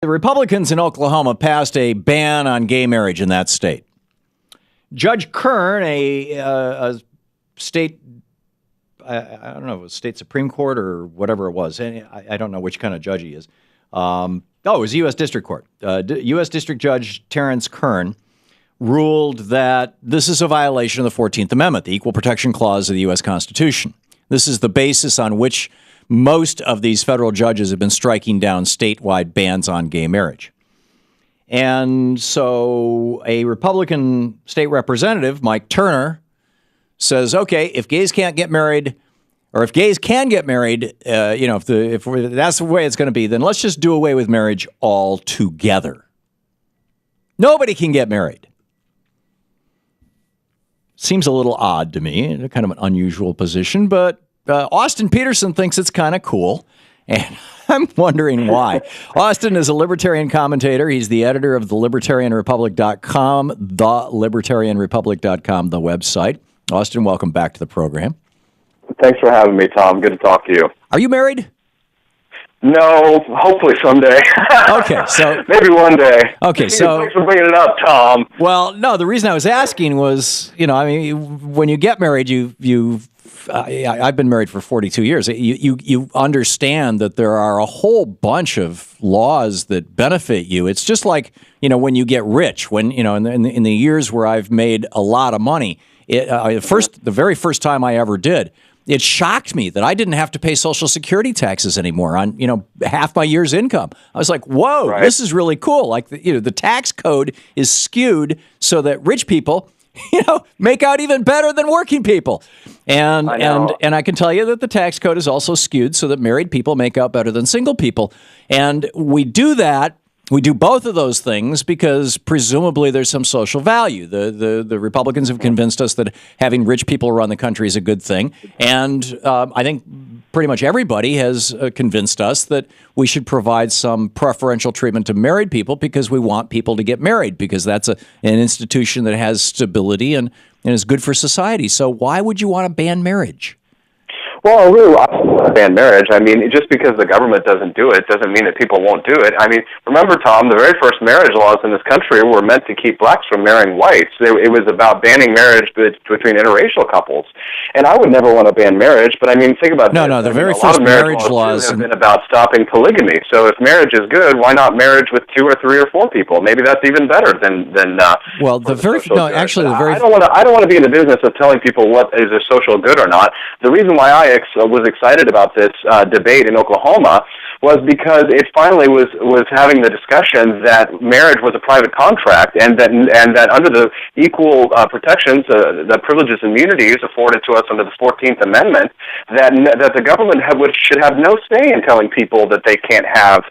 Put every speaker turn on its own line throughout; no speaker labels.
The Republicans in Oklahoma passed a ban on gay marriage in that state. Judge Kern, a state, I don't know, it was state Supreme Court or whatever it was. I don't know which kind of judge he is. It was U.S. District Court. U.S. District Judge Terrence Kern ruled that this is a violation of the 14th Amendment, the Equal Protection Clause of the U.S. Constitution. This is the basis on which most of these federal judges have been striking down statewide bans on gay marriage. And so a Republican state representative, Mike Turner, says, okay, if gays can't get married, or if gays can get married, if that's the way it's going to be, then let's just do away with marriage altogether. Nobody can get married. Seems a little odd to me, kind of an unusual position, but Austin Peterson thinks it's kind of cool, and I'm wondering why. Austin is a libertarian commentator. He's the editor of thelibertarianrepublic.com, thelibertarianrepublic.com, the website. Austin, welcome back to the program.
Thanks for having me, Tom. Good to talk to you.
Are you married?
No, hopefully someday.
Okay, so
maybe one day.
Okay, so
thanks for bringing it up, Tom.
Well, no, the reason I was asking was, when you get married, I've been married for 42 years. You understand that there are a whole bunch of laws that benefit you. It's just like, when you get rich, when, in the years where I've made a lot of money, the very first time I ever did, it shocked me that I didn't have to pay Social Security taxes anymore on, half my year's income. I was like, whoa, right. This is really cool. Like, the tax code is skewed so that rich people, make out even better than working people. And I can tell you that the tax code is also skewed so that married people make out better than single people. And we do that. We do both of those things because presumably there's some social value. The Republicans have convinced us that having rich people run the country is a good thing. And I think pretty much everybody has convinced us that we should provide some preferential treatment to married people because we want people to get married, because that's an institution that has stability and is good for society. So why would you want to ban marriage?
Well, really, I don't want to ban marriage. I mean, just because the government doesn't do it doesn't mean that people won't do it. I mean, remember, Tom, the very first marriage laws in this country were meant to keep blacks from marrying whites. It was about banning marriage between interracial couples. And I would never want to ban marriage, but I mean, think about
the very first marriage laws
have been about stopping polygamy. So if marriage is good, why not marriage with 2 or 3 or 4 people? Maybe that's even better than
well, the very
I don't want to be in the business of telling people what is a social good or not. The reason why I was excited about this debate in Oklahoma was because it finally was having the discussion that marriage was a private contract, and that under the equal protections, the privileges and immunities afforded to us under the 14th Amendment, that the government should have no say in telling people that they can't have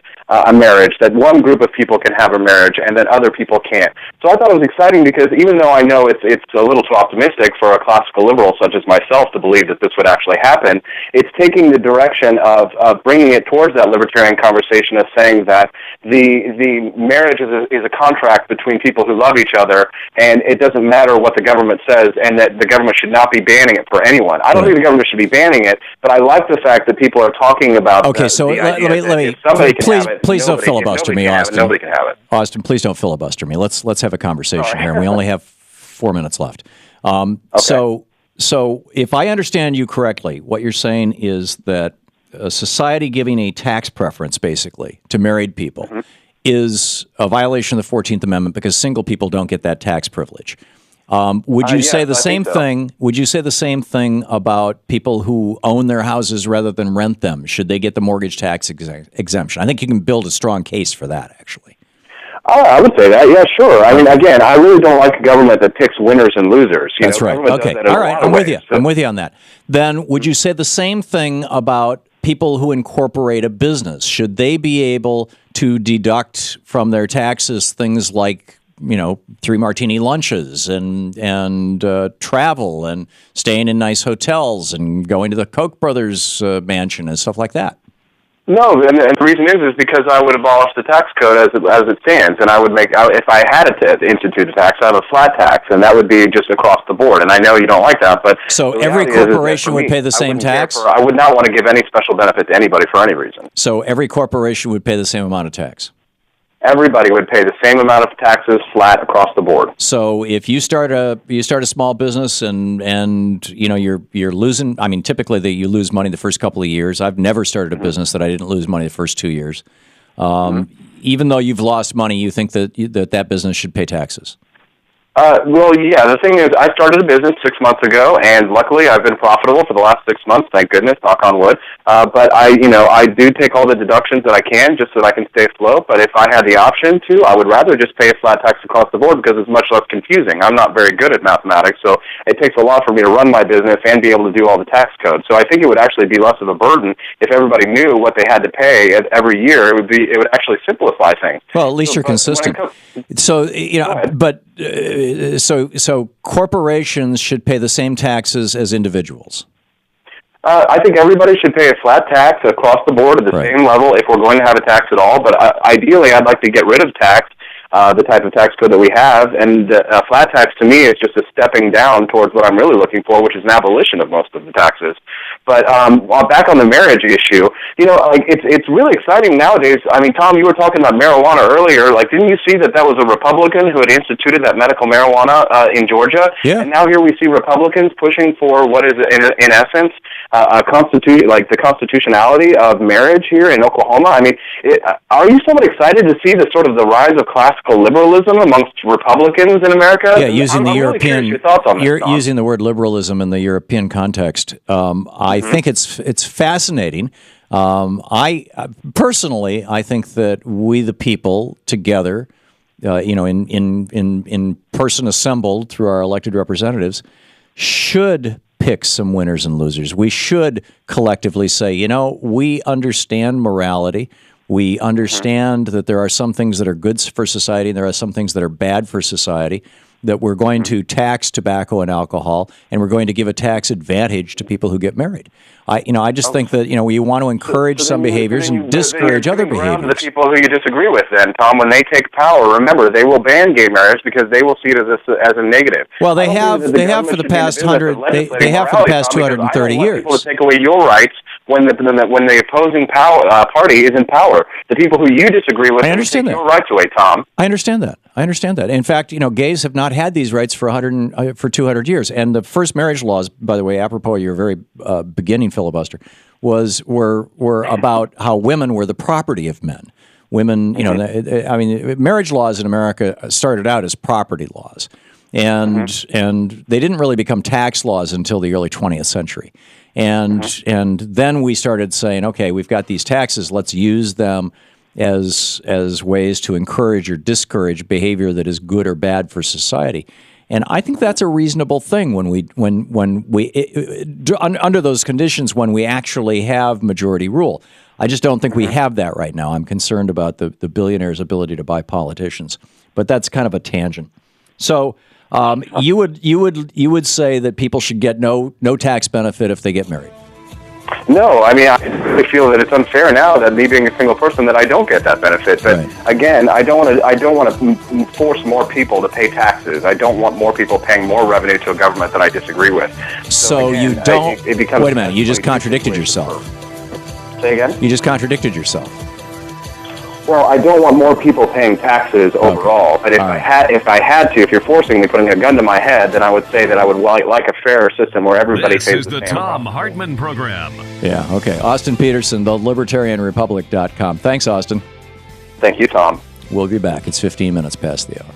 a marriage, that one group of people can have a marriage and that other people can't. So I thought it was exciting because even though I know it's a little too optimistic for a classical liberal such as myself to believe that this would actually happen, it's taking the direction of bringing it towards that libertarian conversation of saying that the marriage is a contract between people who love each other, and it doesn't matter what the government says, and that the government should not be banning it for anyone. I don't think the government should be banning it, but I like the fact that people are talking about.
Okay, so let me please don't filibuster me, Austin.
Nobody can have it.
Austin, please don't filibuster me. Let's have a conversation here. And we only have 4 minutes left. Okay. So if I understand you correctly, what you're saying is that a society giving a tax preference, basically, to married people is a violation of the 14th Amendment because single people don't get that tax privilege. Would you say the same thing? Would you say the same thing about people who own their houses rather than rent them? Should they get the mortgage tax exemption? I think you can build a strong case for that, actually.
I would say that. Yeah, sure. I mean, again, I really don't like a government that picks winners and losers.
That's right. Okay. All right. I'm with you. I'm with you on that. Then would you say the same thing about people who incorporate a business? Should they be able to deduct from their taxes things like 3 martini lunches and travel and staying in nice hotels and going to the Koch brothers mansion and stuff like that?
No, and the reason is because I would abolish the tax code as it stands, and I would if I had to institute a tax, I'd have a flat tax, and that would be just across the board. And I know you don't like that, but
so every corporation would pay the same tax?
I would not want to give any special benefit to anybody for any reason.
So every corporation would pay the same amount of tax?
everybody would pay the same amount of taxes flat across the board.
So if you start a small business and you're losing, I mean, typically you lose money the first couple of years. I've never started a business that I didn't lose money the first 2 years. Even though you've lost money, you think that business should pay taxes?
Well, yeah, the thing is, I started a business 6 months ago, and luckily I've been profitable for the last 6 months, thank goodness, knock on wood. But I do take all the deductions that I can just so that I can stay afloat. But if I had the option to, I would rather just pay a flat tax across the board because it's much less confusing. I'm not very good at mathematics, so it takes a lot for me to run my business and be able to do all the tax code. So I think it would actually be less of a burden if everybody knew what they had to pay every year. It would actually simplify things.
Well, at least you're consistent. So So corporations should pay the same taxes as individuals.
I think everybody should pay a flat tax across the board at the same level if we're going to have a tax at all. But ideally, I'd like to get rid of tax, the type of tax code that we have. And a flat tax to me is just a stepping down towards what I'm really looking for, which is an abolition of most of the taxes. But back on the marriage issue, it's really exciting nowadays. I mean, Tom, you were talking about marijuana earlier. Like, didn't you see that was a Republican who had instituted that medical marijuana in Georgia?
Yeah.
And now here we see Republicans pushing for what is, in essence, the constitutionality of marriage here in Oklahoma. I mean, are you somewhat excited to see the sort of the rise of classical liberalism amongst Republicans in America?
Yeah, using the European,
really your thoughts on this,
using the word liberalism in the European context. I think it's fascinating. I personally, I think that we, the people, together, in person assembled through our elected representatives, should pick some winners and losers. We should collectively say, we understand morality. We understand that there are some things that are good for society and there are some things that are bad for society, that we're going to tax tobacco and alcohol, and we're going to give a tax advantage to people who get married. I just think that we want to encourage some behaviors and discourage other behaviors.
The people who you disagree with, then, Tom, when they take power, remember they will ban gay marriage because they will see it as a negative.
Well, they have for the past 230 years.
People to take away your rights when the opposing party is in power. The people who you disagree with,
I understand that.
Your rights away, Tom.
I understand that. In fact, gays have not had these rights for 200 years. And the first marriage laws, by the way, apropos of your very beginning filibuster, were about how women were the property of men. Women, marriage laws in America started out as property laws, and they didn't really become tax laws until the early 20th century. And then we started saying, okay, we've got these taxes, let's use them as ways to encourage or discourage behavior that is good or bad for society. And I think that's a reasonable thing under those conditions when we actually have majority rule. I just don't think we have that right now. I'm concerned about the billionaires' ability to buy politicians, but that's kind of a tangent. So you would say that people should get no tax benefit if they get married.
No, I mean, I really feel that it's unfair now that me being a single person that I don't get that benefit. But again, I don't want to force more people to pay taxes. I don't want more people paying more revenue to a government that I disagree with.
So again, you don't. Wait a minute, you just contradicted yourself.
Say again?
You just contradicted yourself.
Well, I don't want more people paying taxes overall, but if I had to, if you're forcing me, putting a gun to my head, then I would say that I would like a fairer system where everybody pays the same.
This is the Thom Hartmann Program.
Yeah, okay. Austin Peterson, thelibertarianrepublic.com. Thanks, Austin.
Thank you, Tom.
We'll be back. It's 15 minutes past the hour.